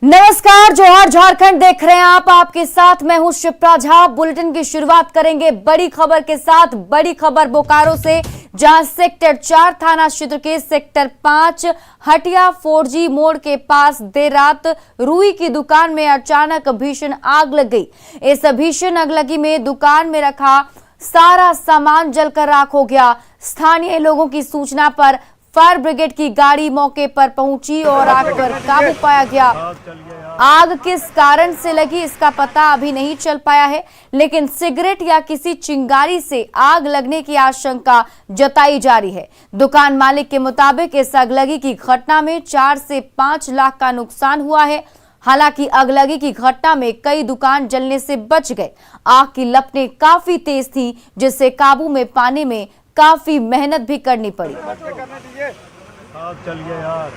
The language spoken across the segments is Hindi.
नमस्कार, जोहार झारखंड देख रहे हैं आप। आपके साथ मैं हूं शिप्रा झा। बुलेटिन की शुरुआत करेंगे बड़ी खबर के साथ। बड़ी खबर बोकारो से, जहां सेक्टर 4 थाना क्षेत्र के सेक्टर 5 हटिया 4G मोड़ के पास देर रात रुई की दुकान में अचानक भीषण आग लग गई। इस भीषण अगलगी में दुकान में रखा सारा सामान जलकर राख हो गया। स्थानीय लोगों की सूचना पर फायर ब्रिगेड की गाड़ी मौके पर पहुंची और आग पर काबू पाया गया। आग किस कारण से लगी इसका पता अभी नहीं चल पाया है, लेकिन सिगरेट या किसी चिंगारी से आग लगने की आशंका जताई जा रही है। दुकान मालिक के मुताबिक इस अगलगी की घटना में 4 से 5 लाख का नुकसान हुआ है। हालांकि अगलगी की घटना में कई दुकान जलने से बच गए। आग की लपटें काफी तेज थी, जिससे काबू में पाने में काफी मेहनत भी करनी पड़ी। चलिए यार,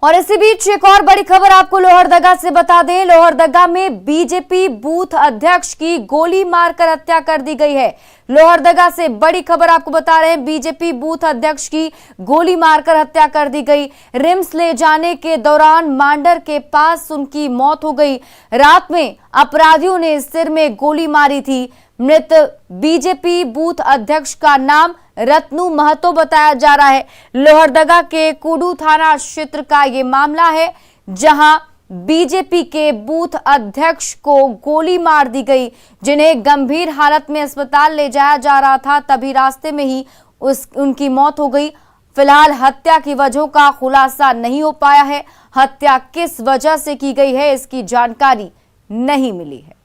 और इसी बीच एक और बड़ी खबर आपको लोहरदगा से बता दें। लोहरदगा में बीजेपी बूथ अध्यक्ष की गोली मारकर हत्या कर दी गई है। लोहरदगा से बड़ी खबर आपको बता रहे हैं, बीजेपी बूथ अध्यक्ष की गोली मारकर हत्या कर दी गई। रिम्स ले जाने के दौरान मांडर के पास उनकी मौत हो गई। रात में अपराधियों ने सिर में गोली मारी थी। मृत बीजेपी बूथ अध्यक्ष का नाम रत्नू महतो बताया जा रहा है। लोहरदगा के कुडू थाना क्षेत्र का ये मामला है, जहां बीजेपी के बूथ अध्यक्ष को गोली मार दी गई, जिन्हें गंभीर हालत में अस्पताल ले जाया जा रहा था। तभी रास्ते में ही उनकी मौत हो गई। फिलहाल हत्या की वजहों का खुलासा नहीं हो पाया है। हत्या किस वजह से की गई है, इसकी जानकारी नहीं मिली है।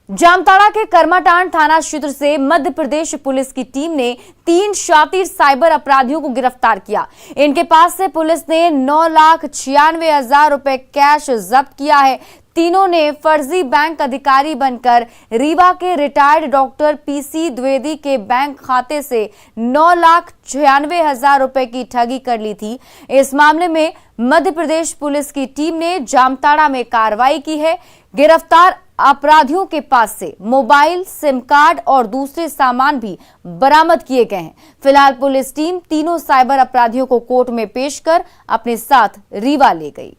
जामताड़ा के कर्माटांड थाना क्षेत्र से मध्य प्रदेश पुलिस की टीम ने 3 शातिर साइबर अपराधियों को गिरफ्तार किया। इनके पास से पुलिस ने 9,96,000 रुपए कैश जब्त किया है। तीनों ने फर्जी बैंक अधिकारी बनकर रीवा के रिटायर्ड डॉक्टर PC द्विवेदी के बैंक खाते से 9,96,000 रुपए की ठगी कर ली थी। इस मामले में मध्य प्रदेश पुलिस की टीम ने जामताड़ा में कार्रवाई की है। गिरफ्तार अपराधियों के पास से मोबाइल, सिम कार्ड और दूसरे सामान भी बरामद किए गए हैं। फिलहाल पुलिस टीम तीनों साइबर अपराधियों को कोर्ट में पेश कर अपने साथ रीवा ले गई।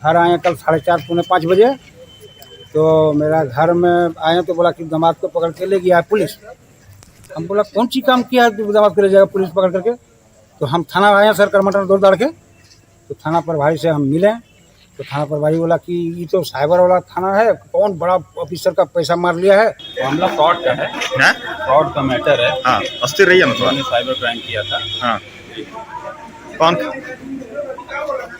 घर आए कल 4:30 पौने 5 बजे, तो मेरा घर में आए तो बोला कि दामाद को पकड़ के ले गया है पुलिस। हम बोला कौन सी काम किया है दामाद को ले जाएगा पुलिस पकड़ करके। तो हम थाना आए सर कर्मठन दौड़ दाड़ के, तो थाना प्रभारी से हम मिले। तो थाना प्रभारी बोला कि ये तो साइबर वाला थाना है, कौन बड़ा ऑफिसर का पैसा मार लिया है। तो हमला फ्रॉड का है, फ्रॉड का मैटर है। हाँ, अस्थिर रही है ना थोड़ा। हमने साइबर क्राइम किया था। हाँ, कौन?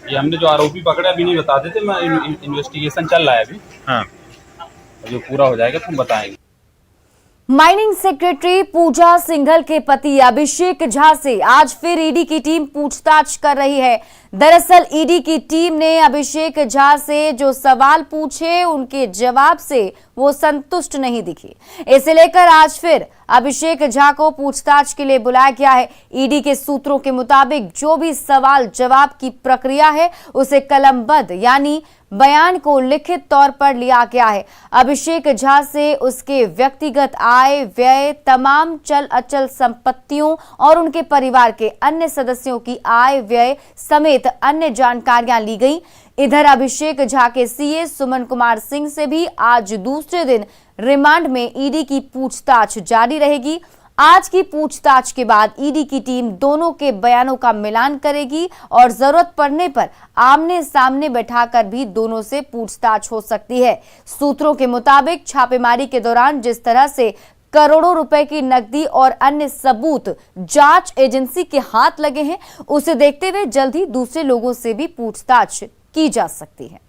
ये हमने जो आरोपी पकड़े अभी नहीं बता देते, मैं इन्वेस्टिगेशन चल रहा है अभी। हाँ, जो पूरा हो जाएगा तो हम बताएंगे। माइनिंग सेक्रेटरी पूजा सिंघल के पति अभिषेक झा से आज फिर ईडी की टीम पूछताछ कर रही है। दरअसल ईडी की टीम ने अभिषेक झा से जो सवाल पूछे, उनके जवाब से वो संतुष्ट नहीं दिखी। इसे लेकर आज फिर अभिषेक झा को पूछताछ के लिए बुलाया गया है। ईडी के सूत्रों के मुताबिक जो भी सवाल जवाब की प्रक्रिया है, उसे कलमबद्ध यानी बयान को लिखित तौर पर लिया गया है। अभिषेक झा से उसके व्यक्तिगत आय व्यय, तमाम चल अचल संपत्तियों और उनके परिवार के अन्य सदस्यों की आय व्यय समेत अन्य जानकारियां ली गई। इधर अभिषेक झा के सीए सुमन कुमार सिंह से भी आज दूसरे दिन रिमांड में ईडी की पूछताछ जारी रहेगी। आज की पूछताछ के बाद ईडी की टीम दोनों के बयानों का मिलान करेगी और जरूरत पड़ने पर आमने सामने बैठाकर भी दोनों से पूछताछ हो सकती है। सूत्रों के मुताबिक छापेमारी के दौरान जिस तरह से करोड़ों रुपए की नकदी और अन्य सबूत जांच एजेंसी के हाथ लगे हैं, उसे देखते हुए जल्द ही दूसरे लोगों से भी पूछताछ की जा सकती है।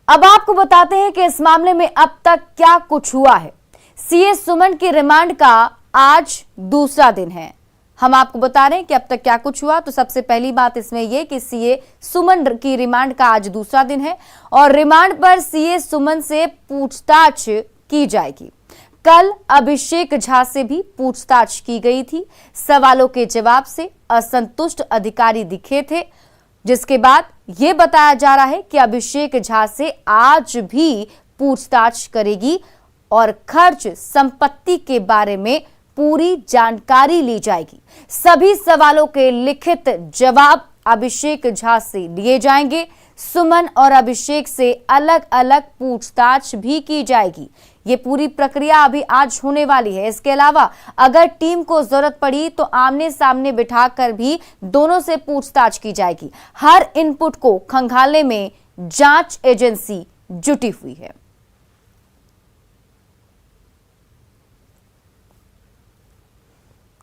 अब आपको बताते हैं कि इस मामले में अब तक क्या कुछ हुआ है। सीए सुमन के रिमांड का आज दूसरा दिन है। हम आपको बता रहे हैं कि अब तक क्या कुछ हुआ। तो सबसे पहली बात इसमें यह कि सीए सुमन की रिमांड का आज दूसरा दिन है और रिमांड पर सीए सुमन से पूछताछ की जाएगी। कल अभिषेक झा से भी पूछताछ की गई थी। सवालों के जवाब से असंतुष्ट अधिकारी दिखे थे, जिसके बाद यह बताया जा रहा है कि अभिषेक झा से आज भी पूछताछ करेगी और खर्च संपत्ति के बारे में पूरी जानकारी ली जाएगी। सभी सवालों के लिखित जवाब अभिषेक झा से लिए जाएंगे। सुमन और अभिषेक से अलग अलग पूछताछ भी की जाएगी। ये पूरी प्रक्रिया अभी आज होने वाली है। इसके अलावा अगर टीम को जरूरत पड़ी तो आमने सामने बिठाकर भी दोनों से पूछताछ की जाएगी। हर इनपुट को खंगालने में जांच एजेंसी जुटी हुई है।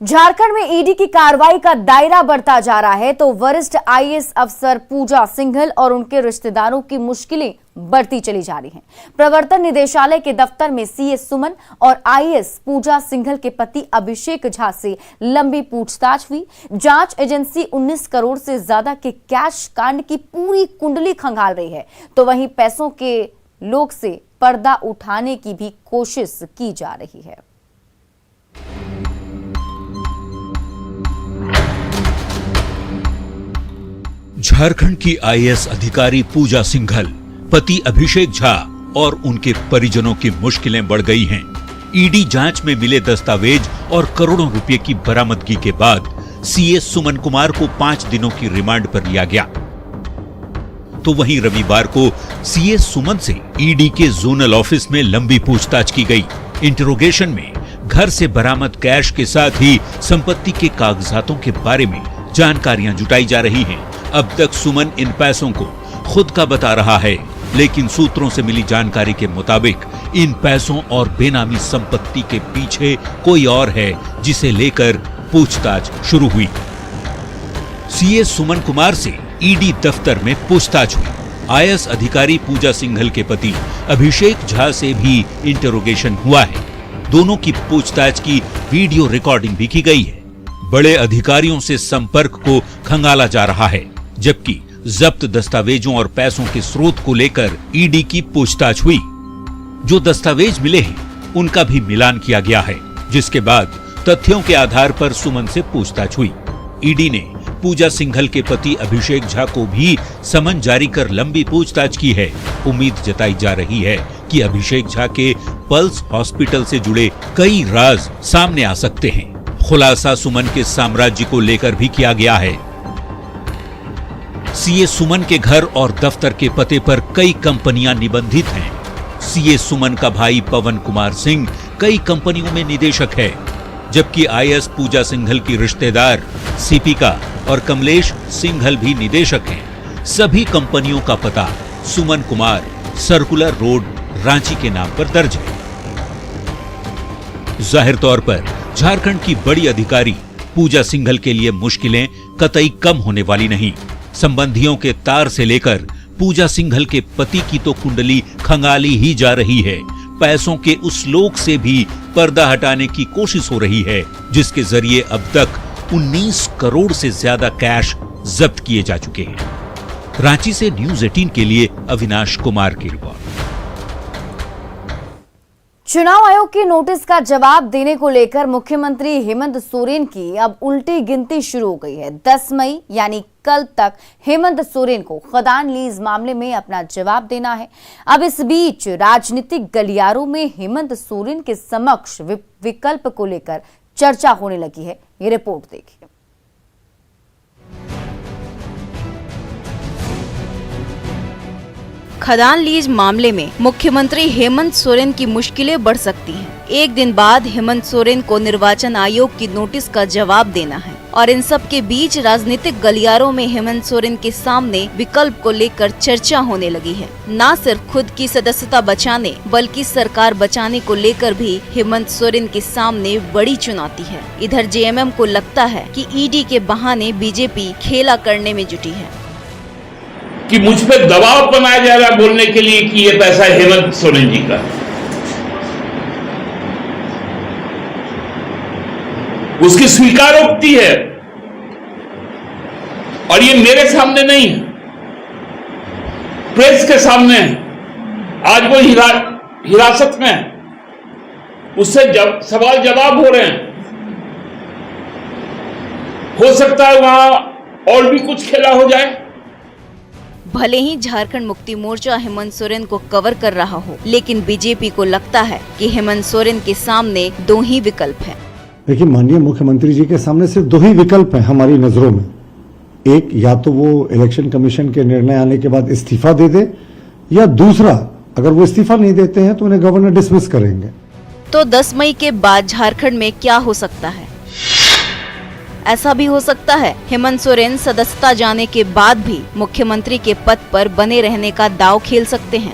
झारखंड में ईडी की कार्रवाई का दायरा बढ़ता जा रहा है तो वरिष्ठ आईएएस अफसर पूजा सिंघल और उनके रिश्तेदारों की मुश्किलें बढ़ती चली जा रही हैं। प्रवर्तन निदेशालय के दफ्तर में सीए सुमन और आईएएस पूजा सिंघल के पति अभिषेक झा से लंबी पूछताछ हुई। जांच एजेंसी 19 करोड़ से ज्यादा के कैश कांड की पूरी कुंडली खंगाल रही है तो वहीं पैसों के लोग से पर्दा उठाने की भी कोशिश की जा रही है। झारखंड की आईएएस अधिकारी पूजा सिंघल, पति अभिषेक झा और उनके परिजनों की मुश्किलें बढ़ गई हैं। ईडी जांच में मिले दस्तावेज और करोड़ों रुपए की बरामदगी के बाद सीए सुमन कुमार को 5 दिनों की रिमांड पर लिया गया। तो वहीं रविवार को सीए सुमन से ईडी के जोनल ऑफिस में लंबी पूछताछ की गई। इंटरोगेशन में घर से बरामद कैश के साथ ही संपत्ति के कागजातों के बारे में जानकारियां जुटाई जा रही हैं। अब तक सुमन इन पैसों को खुद का बता रहा है, लेकिन सूत्रों से मिली जानकारी के मुताबिक इन पैसों और बेनामी संपत्ति के पीछे कोई और है, जिसे लेकर पूछताछ शुरू हुई। सीए सुमन कुमार से ईडी दफ्तर में पूछताछ हुई। आईएएस अधिकारी पूजा सिंघल के पति अभिषेक झा से भी इंटरोगेशन हुआ है। दोनों की पूछताछ की वीडियो रिकॉर्डिंग भी की गई है। बड़े अधिकारियों से संपर्क को खंगाला जा रहा है, जबकि जब्त दस्तावेजों और पैसों के स्रोत को लेकर ईडी की पूछताछ हुई। जो दस्तावेज मिले हैं उनका भी मिलान किया गया है, जिसके बाद तथ्यों के आधार पर सुमन से पूछताछ हुई। ईडी ने पूजा सिंघल के पति अभिषेक झा को भी समन जारी कर लंबी पूछताछ की है। उम्मीद जताई जा रही है कि अभिषेक झा के पल्स हॉस्पिटल से जुड़े कई राज सामने आ सकते हैं। खुलासा सुमन के साम्राज्य को लेकर भी किया गया है। सीए सुमन के घर और दफ्तर के पते पर कई कंपनियां निबंधित हैं। सीए सुमन का भाई पवन कुमार सिंह कई कंपनियों में निदेशक है, जबकि आईएएस पूजा सिंघल की रिश्तेदार सीपिका और कमलेश सिंघल भी निदेशक हैं। सभी कंपनियों का पता सुमन कुमार, सर्कुलर रोड, रांची के नाम पर दर्ज है। जाहिर तौर पर झारखंड की बड़ी अधिकारी पूजा सिंघल के लिए मुश्किलें कतई कम होने वाली नहीं। संबंधियों के तार से लेकर पूजा सिंघल के पति की तो कुंडली खंगाली ही जा रही है। पैसों के उस लोक से भी पर्दा हटाने की कोशिश हो रही है, जिसके जरिए अब तक 19 करोड़ से ज्यादा कैश जब्त किए जा चुके हैं। रांची से न्यूज़ 18 के लिए अविनाश कुमार की रिपोर्ट। चुनाव आयोग के नोटिस का जवाब देने को लेकर मुख्यमंत्री हेमंत सोरेन की अब उल्टी गिनती शुरू हो गई है। 10 मई यानी कल तक हेमंत सोरेन को खदान लीज मामले में अपना जवाब देना है। अब इस बीच राजनीतिक गलियारों में हेमंत सोरेन के समक्ष विकल्प को लेकर चर्चा होने लगी है। ये रिपोर्ट देखिए। खदान लीज मामले में मुख्यमंत्री हेमंत सोरेन की मुश्किलें बढ़ सकती हैं। एक दिन बाद हेमंत सोरेन को निर्वाचन आयोग की नोटिस का जवाब देना है और इन सब के बीच राजनीतिक गलियारों में हेमंत सोरेन के सामने विकल्प को लेकर चर्चा होने लगी है। न सिर्फ खुद की सदस्यता बचाने बल्कि सरकार बचाने को लेकर भी हेमंत सोरेन के सामने बड़ी चुनौती है। इधर जेएमएम को लगता है कि ईडी के बहाने बीजेपी खेला करने में जुटी है कि मुझ पे दबाव बनाया जा रहा है बोलने के लिए कि ये पैसा हेमंत सोरेन जी का। उसकी स्वीकारोक्ति है और ये मेरे सामने नहीं है, प्रेस के सामने है। आज वो हिरासत में है, उससे सवाल जवाब हो रहे हैं। हो सकता है वहां और भी कुछ खेला हो जाए। भले ही झारखंड मुक्ति मोर्चा हेमंत सोरेन को कवर कर रहा हो, लेकिन बीजेपी को लगता है कि हेमंत सोरेन के सामने दो ही विकल्प हैं। देखिए, माननीय मुख्यमंत्री जी के सामने सिर्फ दो ही विकल्प हैं हमारी नजरों में। एक, या तो वो इलेक्शन कमीशन के निर्णय आने के बाद इस्तीफा दे दे, या दूसरा, अगर वो इस्तीफा नहीं देते हैं तो उन्हें गवर्नर डिसमिस करेंगे। तो 10 मई के बाद झारखंड में क्या हो सकता है? ऐसा भी हो सकता है हेमंत सोरेन सदस्यता जाने के बाद भी मुख्यमंत्री के पद पर बने रहने का दांव खेल सकते हैं।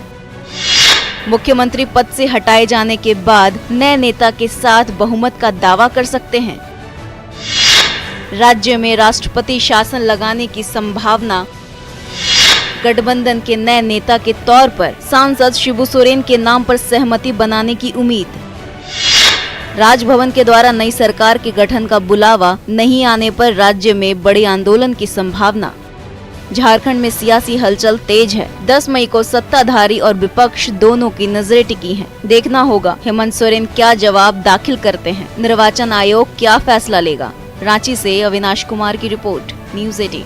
मुख्यमंत्री पद से हटाए जाने के बाद नए नेता के साथ बहुमत का दावा कर सकते हैं। राज्य में राष्ट्रपति शासन लगाने की संभावना। गठबंधन के नए नेता के तौर पर सांसद शिबू सोरेन के नाम पर सहमति बनाने की उम्मीद। राजभवन के द्वारा नई सरकार के गठन का बुलावा नहीं आने पर राज्य में बड़े आंदोलन की संभावना। झारखंड में सियासी हलचल तेज है। 10 मई को सत्ताधारी और विपक्ष दोनों की नजरें टिकी हैं। देखना होगा हेमंत सोरेन क्या जवाब दाखिल करते हैं, निर्वाचन आयोग क्या फैसला लेगा। रांची से अविनाश कुमार की रिपोर्ट, न्यूज़ 18।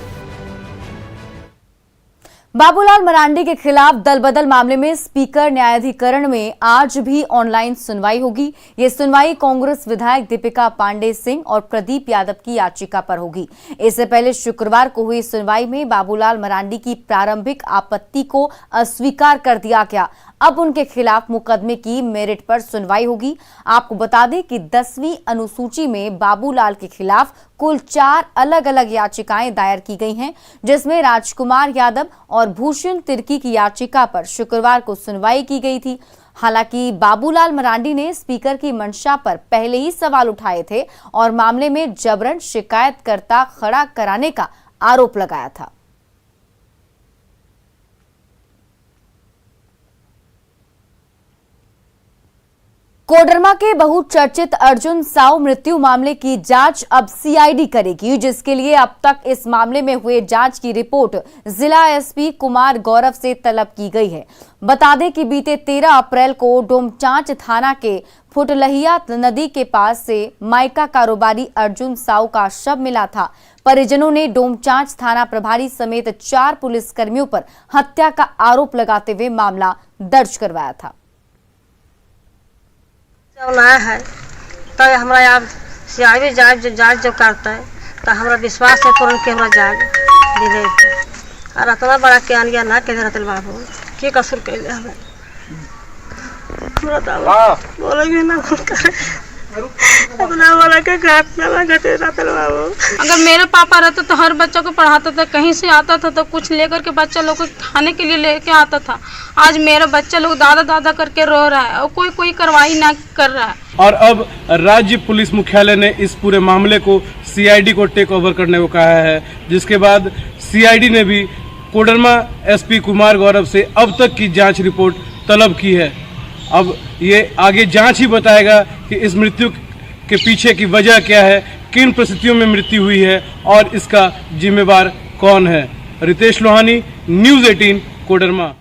बाबूलाल मरांडी के खिलाफ दल बदल मामले में स्पीकर न्यायाधिकरण में आज भी ऑनलाइन सुनवाई होगी। ये सुनवाई कांग्रेस विधायक दीपिका पांडे सिंह और प्रदीप यादव की याचिका पर होगी। इससे पहले शुक्रवार को हुई सुनवाई में बाबूलाल मरांडी की प्रारंभिक आपत्ति को अस्वीकार कर दिया गया। अब उनके खिलाफ मुकदमे की मेरिट पर सुनवाई होगी। आपको बता दें कि 10वीं अनुसूची में बाबूलाल के खिलाफ कुल 4 अलग अलग याचिकाएं दायर की गई हैं, जिसमें राजकुमार यादव और भूषण तिर्की की याचिका पर शुक्रवार को सुनवाई की गई थी। हालांकि बाबूलाल मरांडी ने स्पीकर की मंशा पर पहले ही सवाल उठाए थे और मामले में जबरन शिकायतकर्ता खड़ा कराने का आरोप लगाया था। कोडरमा के बहुचर्चित अर्जुन साव मृत्यु मामले की जांच अब सीआईडी करेगी, जिसके लिए अब तक इस मामले में हुए जांच की रिपोर्ट जिला एसपी कुमार गौरव से तलब की गई है। बता दें कि बीते 13 अप्रैल को डोमचांच थाना के फुटलहिया नदी के पास से माइका कारोबारी अर्जुन साव का शव मिला था। परिजनों ने डोमचांच थाना प्रभारी समेत 4 पुलिसकर्मियों पर हत्या का आरोप लगाते हुए मामला दर्ज करवाया था। है तो हमारा आप सीआईडी जांच जो करता है तो हमारा विश्वास है तुरंत के हमारा जांच दे और इतना बड़ा क्या गया ना के रतल बाबू की कसूर कैले हमें बोलेंगे ना अपना वाला के घाट ना घटे रतल बाबू। अगर मेरे पापा रहते तो हर बच्चा को पढ़ाता था, कहीं से आता था तो कुछ लेकर के बच्चा लोग को खाने के लिए लेके आता था। आज मेरा बच्चा लोग दादा दादा करके रो रहा है और कोई कार्रवाई ना कर रहा है। और अब राज्य पुलिस मुख्यालय ने इस पूरे मामले को सीआईडी को टेक ओवर करने को कहा है, जिसके बाद सीआईडी ने भी कोडरमा एसपी कुमार गौरव से अब तक की जांच रिपोर्ट तलब की है। अब ये आगे जांच ही बताएगा कि इस मृत्यु के पीछे की वजह क्या है, किन परिस्थितियों में मृत्यु हुई है और इसका जिम्मेवार कौन है। रितेश लोहानी, न्यूज़ 18, कोडरमा।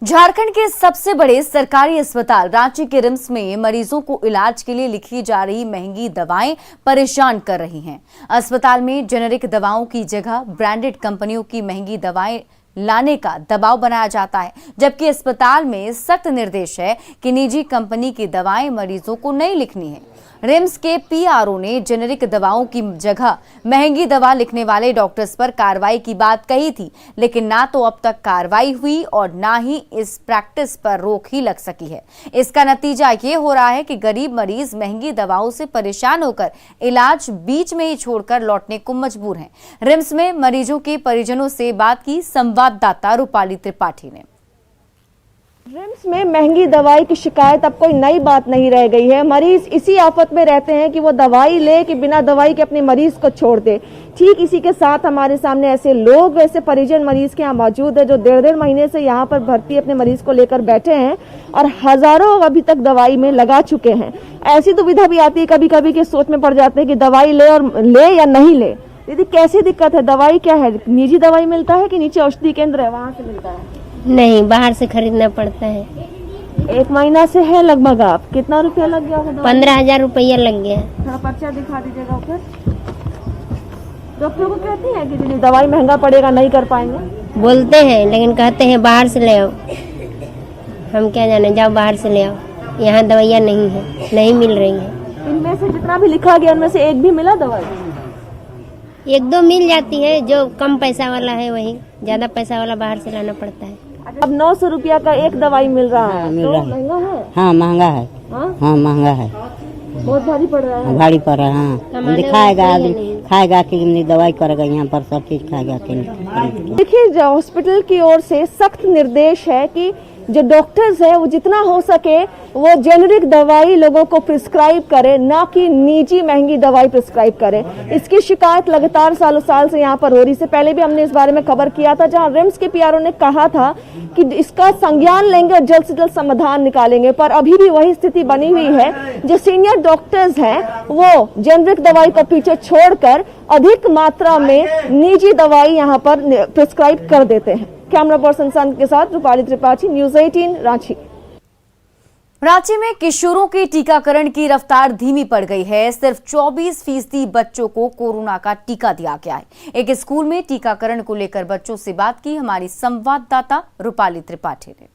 झारखंड के सबसे बड़े सरकारी अस्पताल रांची के रिम्स में मरीजों को इलाज के लिए लिखी जा रही महंगी दवाएं परेशान कर रही हैं। अस्पताल में जेनेरिक दवाओं की जगह ब्रांडेड कंपनियों की महंगी दवाएं लाने का दबाव बनाया जाता है, जबकि अस्पताल में सख्त निर्देश है कि निजी कंपनी की दवाएं मरीजों को नहीं लिखनी है। रिम्स के पीआरओ ने जेनेरिक दवाओं की जगह महंगी दवा लिखने वाले डॉक्टर्स पर कार्रवाई की बात कही थी, लेकिन ना तो अब तक कार्रवाई हुई और ना ही इस प्रैक्टिस पर रोक ही लग सकी है। इसका नतीजा ये हो रहा है कि गरीब मरीज महंगी दवाओं से परेशान होकर इलाज बीच में ही छोड़कर लौटने को मजबूर हैं। रिम्स में मरीजों के परिजनों से बात की संवाददाता रूपाली त्रिपाठी ने। रिम्स में महंगी दवाई की शिकायत अब कोई नई बात नहीं रह गई है। मरीज इसी आफत में रहते हैं कि वो दवाई ले कि बिना दवाई के अपने मरीज को छोड़ दे। ठीक इसी के साथ हमारे सामने ऐसे लोग, ऐसे परिजन मरीज के यहाँ मौजूद है जो 1.5 महीने से यहाँ पर भर्ती अपने मरीज को लेकर बैठे हैं और हजारों अभी तक दवाई में लगा चुके हैं। ऐसी दुविधा भी आती है कभी कभी कि सोच में पड़ जाते हैं कि दवाई ले या नहीं ले। दीदी कैसी दिक्कत है, दवाई क्या है, निजी दवाई मिलता है कि नीचे औषधि केंद्र है वहाँ से मिलता है? नहीं, बाहर से खरीदना पड़ता है। 1 महीना से है लगभग। आप कितना रुपया लग गया होगा? 15,000 रुपया लग गया। थोड़ा पर्चा दिखा दीजिएगा ऊपर। डॉक्टर को कहते हैं कि दीदी दवाई महंगा पड़ेगा, नहीं कर पाएंगे? बोलते हैं लेकिन कहते हैं बाहर से ले आओ। हम क्या जाने, जाओ बाहर से ले आओ, यहाँ दवाइयाँ नहीं है, नहीं मिल रही है। इनमें से जितना भी लिखा गया उनमें से एक भी मिला दवाई? एक दो मिल जाती है, जो कम पैसा वाला है वही, ज्यादा पैसा वाला बाहर से लाना पड़ता है। अब 900 रुपया का एक दवाई मिल रहा है, तो महंगा है? हाँ महंगा है। हाँ महंगा है, बहुत भारी पड़ रहा है। भारी पड़ रहा है। हाँ दिखाएगा आदमी, खाएगा कि दवाई करेगा, यहाँ पर सब चीज खाएगा कि नहीं। देखिए हॉस्पिटल की ओर से सख्त निर्देश है कि जो डॉक्टर्स है वो जितना हो सके वो जेनेरिक दवाई लोगों को प्रिस्क्राइब करे, ना कि निजी महंगी दवाई प्रिस्क्राइब करे। इसकी शिकायत लगातार सालों साल से यहाँ पर हो रही। से पहले भी हमने इस बारे में खबर किया था, जहाँ रिम्स के पीआरओ ने कहा था कि इसका संज्ञान लेंगे और जल्द से जल्द समाधान निकालेंगे, पर अभी भी वही स्थिति बनी हुई है। जो सीनियर डॉक्टर्स हैं वो जेनेरिक दवाई को पीछे छोड़कर अधिक मात्रा में निजी दवाई यहाँ पर प्रिस्क्राइब कर देते हैं। कैमरा पर्सन संत के साथ रूपाली त्रिपाठी, न्यूज 18 रांची। रांची में किशोरों के टीकाकरण की रफ्तार धीमी पड़ गई है। सिर्फ 24% बच्चों को कोरोना का टीका दिया गया है। एक स्कूल में टीकाकरण को लेकर बच्चों से बात की हमारी संवाददाता रूपाली त्रिपाठी ने।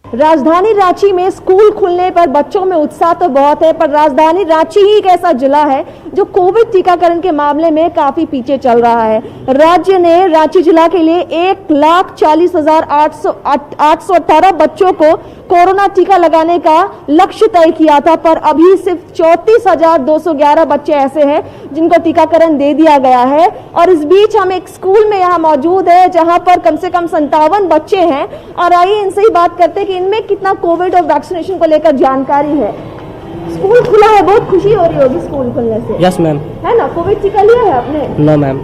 राजधानी रांची में स्कूल खुलने पर बच्चों में उत्साह तो बहुत है, पर राजधानी रांची ही एक ऐसा जिला है जो कोविड टीकाकरण के मामले में काफी पीछे चल रहा है। राज्य ने रांची जिला के लिए 1,40,818 बच्चों को कोरोना टीका लगाने का लक्ष्य तय किया था, पर अभी सिर्फ 34,211 बच्चे ऐसे हैं जिनको टीकाकरण दे दिया गया है। और इस बीच हम एक स्कूल में यहाँ मौजूद है जहाँ पर कम से कम 57 बच्चे हैं, और आइए इनसे ही बात करते हैं कि इनमें कितना कोविड और वैक्सीनेशन को लेकर जानकारी है। स्कूल खुला है, बहुत खुशी हो रही होगी स्कूल खुलने से। Yes ma'am. है ना, कोविड टीका लिया है आपने? No ma'am.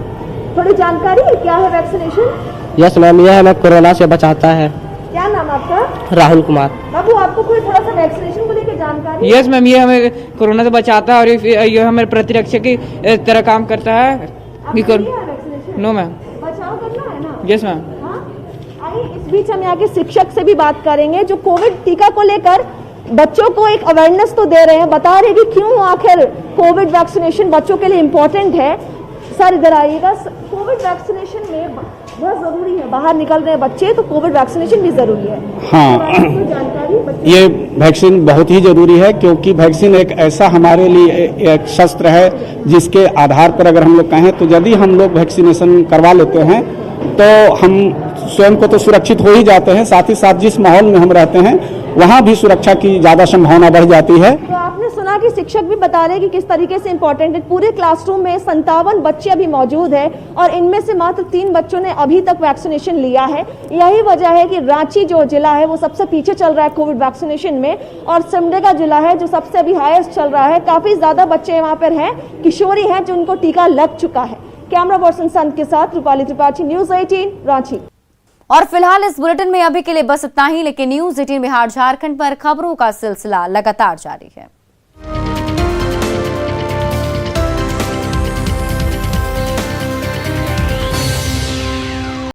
थोड़ी जानकारी है क्या है वैक्सीनेशन? यस मैम, यह हमें कोरोना से बचाता है। क्या नाम आपका? राहुल कुमार। बाबू आपको कोई थोड़ा सा वैक्सीनेशन को लेकर जानकारी? यस मैम, ये हमें कोरोना से बचाता है और ये हमें प्रतिरक्षा की तरह काम करता है। No ma'am. बचाव करना है ना? Yes ma'am. आइए इस बीच हम यहाँ के शिक्षक से भी बात करेंगे जो कोविड टीका को लेकर बच्चों को एक अवेयरनेस तो दे रहे हैं, बता रहे कि क्यों आखिर कोविड वैक्सीनेशन बच्चों के लिए इम्पोर्टेंट है। सर इधर आइएगा। कोविड वैक्सीनेशन में बहुत जरूरी है, बाहर निकल रहे हैं बच्चे तो कोविड वैक्सीनेशन भी जरूरी है। हाँ, जानकारी ये वैक्सीन बहुत ही जरूरी है क्योंकि वैक्सीन एक ऐसा हमारे लिए एक शस्त्र है जिसके आधार पर अगर हम लोग कहें तो यदि हम लोग वैक्सीनेशन करवा लेते हैं तो हम स्वयं को तो सुरक्षित हो ही जाते हैं, साथ ही साथ जिस माहौल में हम रहते हैं वहाँ भी सुरक्षा की ज्यादा संभावना बढ़ जाती है। तो आपने सुना कि शिक्षक भी बता रहे हैं कि किस तरीके से इम्पोर्टेंट है। पूरे क्लासरूम में 57 बच्चे अभी मौजूद है और इनमें से मात्र 3 बच्चों ने अभी तक वैक्सीनेशन लिया है। यही वजह है कि रांची जो जिला है वो सबसे पीछे चल रहा है कोविड वैक्सीनेशन में, और सिमडेगा जिला है जो सबसे अभी हाईएस्ट चल रहा है। काफी ज्यादा बच्चे वहाँ पर हैं, किशोरी हैं जिनको टीका लग चुका है। कैमरा पर्सन संत के साथ रूपाली त्रिपाठी, न्यूज 18 रांची। और फिलहाल इस बुलेटिन में अभी के लिए बस इतना ही, लेकिन न्यूज 18 बिहार झारखंड पर खबरों का सिलसिला लगातार जारी है।